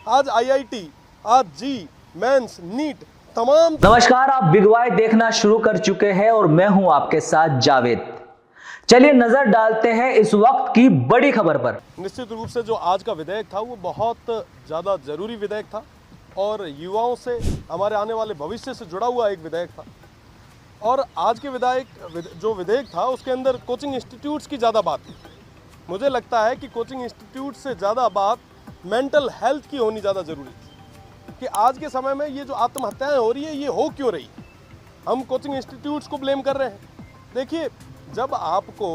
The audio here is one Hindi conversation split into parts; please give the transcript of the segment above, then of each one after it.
आज आईआईटी, आज जी, मेंस, नीट, तमाम। नमस्कार, आप बिग वाई देखना शुरू कर चुके हैं और मैं हूं आपके साथ जावेद। चलिए नजर डालते हैं इस वक्त की बड़ी खबर पर। निश्चित रूप से जो आज का विधेयक था वो बहुत ज़्यादा ज़रूरी विधेयक था और युवाओं से, हमारे आने वाले भविष्य से जुड़ा हुआ एक विधेयक था। और आज के जो विधेयक था उसके अंदर कोचिंग इंस्टीट्यूट्स की ज़्यादा बात थी। मुझे लगता है कि कोचिंग इंस्टीट्यूट से ज़्यादा बात मेंटल हेल्थ की होनी ज़्यादा ज़रूरी थी कि आज के समय में ये जो आत्महत्याएं हो रही है ये हो क्यों रही। हम कोचिंग इंस्टीट्यूट्स को ब्लेम कर रहे हैं। देखिए, जब आपको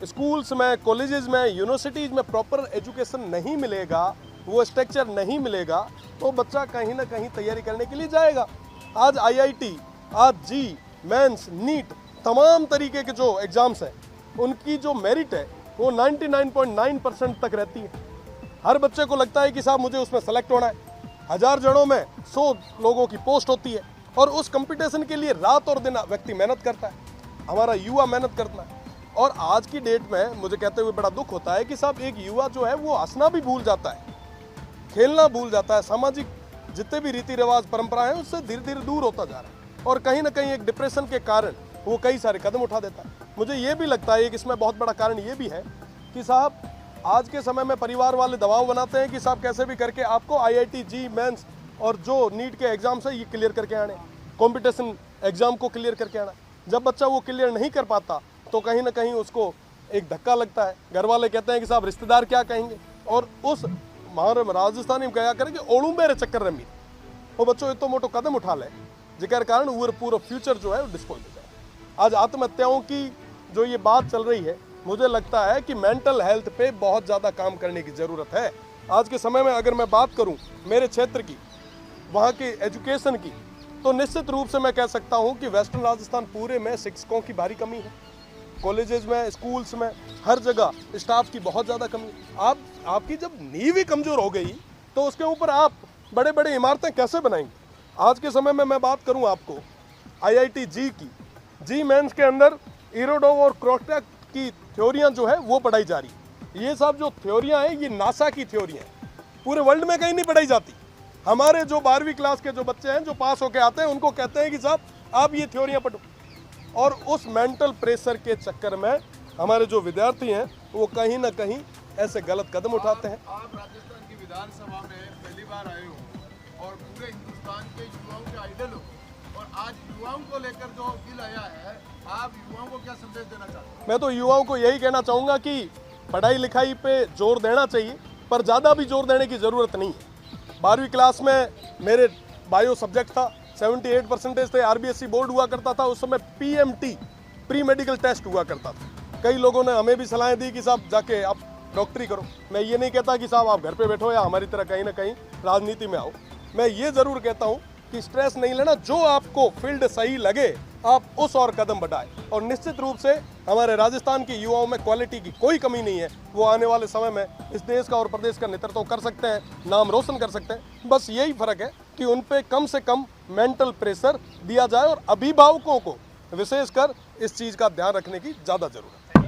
स्कूल्स में, कॉलेजेस में, यूनिवर्सिटीज़ में प्रॉपर एजुकेशन नहीं मिलेगा, वो स्ट्रक्चर नहीं मिलेगा, तो बच्चा कहीं ना कहीं तैयारी करने के लिए जाएगा। आज आईआईटी, आज जी, मेंस, नीट, तमाम तरीके के जो एग्ज़ाम्स हैं उनकी जो मेरिट है वो 99.9% तक रहती है। हर बच्चे को लगता है कि साहब मुझे उसमें सेलेक्ट होना है। 1000 जनों में 100 लोगों की पोस्ट होती है और उस कंपटीशन के लिए रात और दिन व्यक्ति मेहनत करता है, हमारा युवा मेहनत करता है। और आज की डेट में मुझे कहते हुए बड़ा दुख होता है कि साहब एक युवा जो है वो हंसना भी भूल जाता है, खेलना भूल जाता है, सामाजिक जितने भी रीति रिवाज परंपराएं हैं उससे धीरे धीरे दूर होता जा रहा है और कहीं ना कहीं एक डिप्रेशन के कारण वो कई सारे कदम उठा देता है। मुझे ये भी लगता है कि इसमें बहुत बड़ा कारण ये भी है कि साहब आज के समय में परिवार वाले दबाव बनाते हैं कि साहब कैसे भी करके आपको आईआईटी, जी, मेंस और जो नीट के एग्जाम्स है ये क्लियर करके आने, कंपटीशन एग्जाम को क्लियर करके आना। जब बच्चा वो क्लियर नहीं कर पाता तो कहीं ना कहीं उसको एक धक्का लगता है। घर वाले कहते हैं कि साहब रिश्तेदार क्या कहेंगे, और उस हमारे राजस्थानी में कहा करें कि ओड़ू मेरे चक्कर रमी वो बच्चों इतो मोटो कदम उठा ले जिकर कारण वो पूरा फ्यूचर जो है वो डिस्पोज हो जाए। आज आत्महत्याओं की जो ये बात चल रही है, मुझे लगता है कि मेंटल हेल्थ पे बहुत ज़्यादा काम करने की ज़रूरत है। आज के समय में अगर मैं बात करूं मेरे क्षेत्र की, वहाँ की एजुकेशन की, तो निश्चित रूप से मैं कह सकता हूं कि वेस्टर्न राजस्थान पूरे में शिक्षकों की भारी कमी है। कॉलेजेस में, स्कूल्स में, हर जगह स्टाफ की बहुत ज़्यादा कमी है। आपकी जब नींव ही कमज़ोर हो गई तो उसके ऊपर आप बड़े बड़े इमारतें कैसे बनाएंगे। आज के समय में मैं बात करूं आपको आईआईटी जी की, जी मेंस के अंदर इरोडोव और क्रोस्टैक की थ्योरियां जो है वो पढ़ाई जा रही है। ये सब जो थ्योरियां हैं ये नासा की थ्योरियां हैं, पूरे वर्ल्ड में कहीं नहीं पढ़ाई जाती। हमारे जो 12वीं क्लास के जो बच्चे हैं जो पास होके आते हैं उनको कहते हैं कि साहब आप ये थ्योरियां पढ़ो, और उस मेंटल प्रेशर के चक्कर में हमारे जो विद्यार्थी हैं वो कहीं ना कहीं ऐसे गलत कदम उठाते हैं। आप राजस्थान की विधानसभा में पहली बार आए हो और पूरे हिंदुस्तान के युवाओं के आइडल हो, और आज युवाओं को लेकर जो बिल आया है, आप युवाओं को क्या संदेश देना चाहते हैं? मैं तो युवाओं को यही कहना चाहूँगा कि पढ़ाई लिखाई पे जोर देना चाहिए, पर ज़्यादा भी जोर देने की ज़रूरत नहीं है। 12वीं क्लास में मेरे बायो सब्जेक्ट था, 78% थे। आरबीएसई बोर्ड हुआ करता था, उस समय पीएमटी, प्री मेडिकल टेस्ट हुआ करता था। कई लोगों ने हमें भी सलाहें दी कि साहब जाके आप डॉक्टरी करो। मैं ये नहीं कहता कि साहब आप घर पे बैठो या हमारी तरह कहीं ना कहीं राजनीति में आओ। मैं ये ज़रूर कहता हूँ कि स्ट्रेस नहीं लेना, जो आपको फील्ड सही लगे आप उस और कदम बढ़ाएं। और निश्चित रूप से हमारे राजस्थान के युवाओं में क्वालिटी की कोई कमी नहीं है। वो आने वाले समय में इस देश का और प्रदेश का नेतृत्व कर सकते हैं, नाम रोशन कर सकते हैं। बस यही फ़र्क है कि उन पे कम से कम मेंटल प्रेशर दिया जाए और अभिभावकों को विशेषकर इस चीज़ का ध्यान रखने की ज़्यादा ज़रूरत है।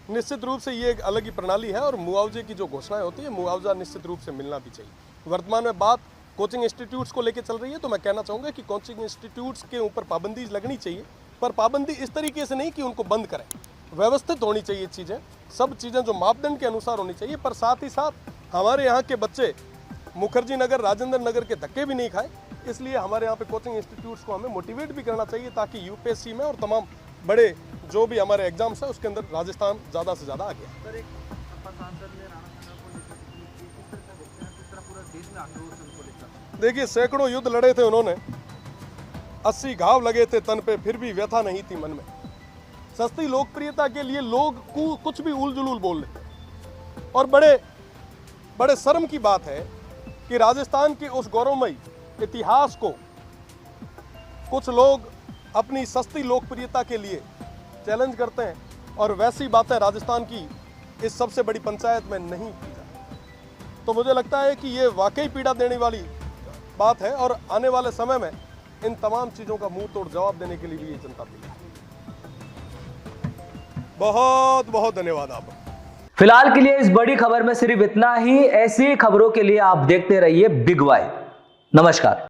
निश्चित रूप से ये एक अलग ही प्रणाली है और मुआवजे की जो घोषणाएं होती है, मुआवजा निश्चित रूप से मिलना भी चाहिए। वर्तमान में बात कोचिंग इंस्टीट्यूट्स को लेकर चल रही है, तो मैं कहना चाहूँगा कि कोचिंग इंस्टीट्यूट्स के ऊपर पाबंदी लगनी चाहिए, पर पाबंदी इस तरीके से नहीं कि उनको बंद करें। व्यवस्थित होनी चाहिए चीज़ें, सब चीज़ें जो मापदंड के अनुसार होनी चाहिए, पर साथ ही साथ हमारे यहाँ के बच्चे मुखर्जी नगर, राजेंद्र नगर के धक्के भी नहीं खाए। इसलिए हमारे यहाँ पे कोचिंग इंस्टीट्यूट्स को हमें मोटिवेट भी करना चाहिए ताकि यूपीएससी में और तमाम बड़े जो भी हमारे एग्जाम्स हैं उसके अंदर राजस्थान ज़्यादा से ज़्यादा आगे है। देखिए, सैकड़ों युद्ध लड़े थे उन्होंने, 80 घाव लगे थे तन पे, फिर भी व्यथा नहीं थी मन में। सस्ती लोकप्रियता के लिए लोग कुछ भी उल जुलूल बोल लेते, और बड़े शर्म की बात है कि राजस्थान के उस गौरवमयी इतिहास को कुछ लोग अपनी सस्ती लोकप्रियता के लिए चैलेंज करते हैं, और वैसी बातें राजस्थान की इस सबसे बड़ी पंचायत में नहीं की जाती। तो मुझे लगता है कि ये वाकई पीड़ा देने वाली बात है, और आने वाले समय में इन तमाम चीज़ों का मुंह तोड़ जवाब देने के लिए भी ये जनता पीड़ा है। बहुत बहुत धन्यवाद आप। फिलहाल के लिए इस बड़ी खबर में सिर्फ इतना ही। ऐसी खबरों के लिए आप देखते रहिए बिग वाई। नमस्कार।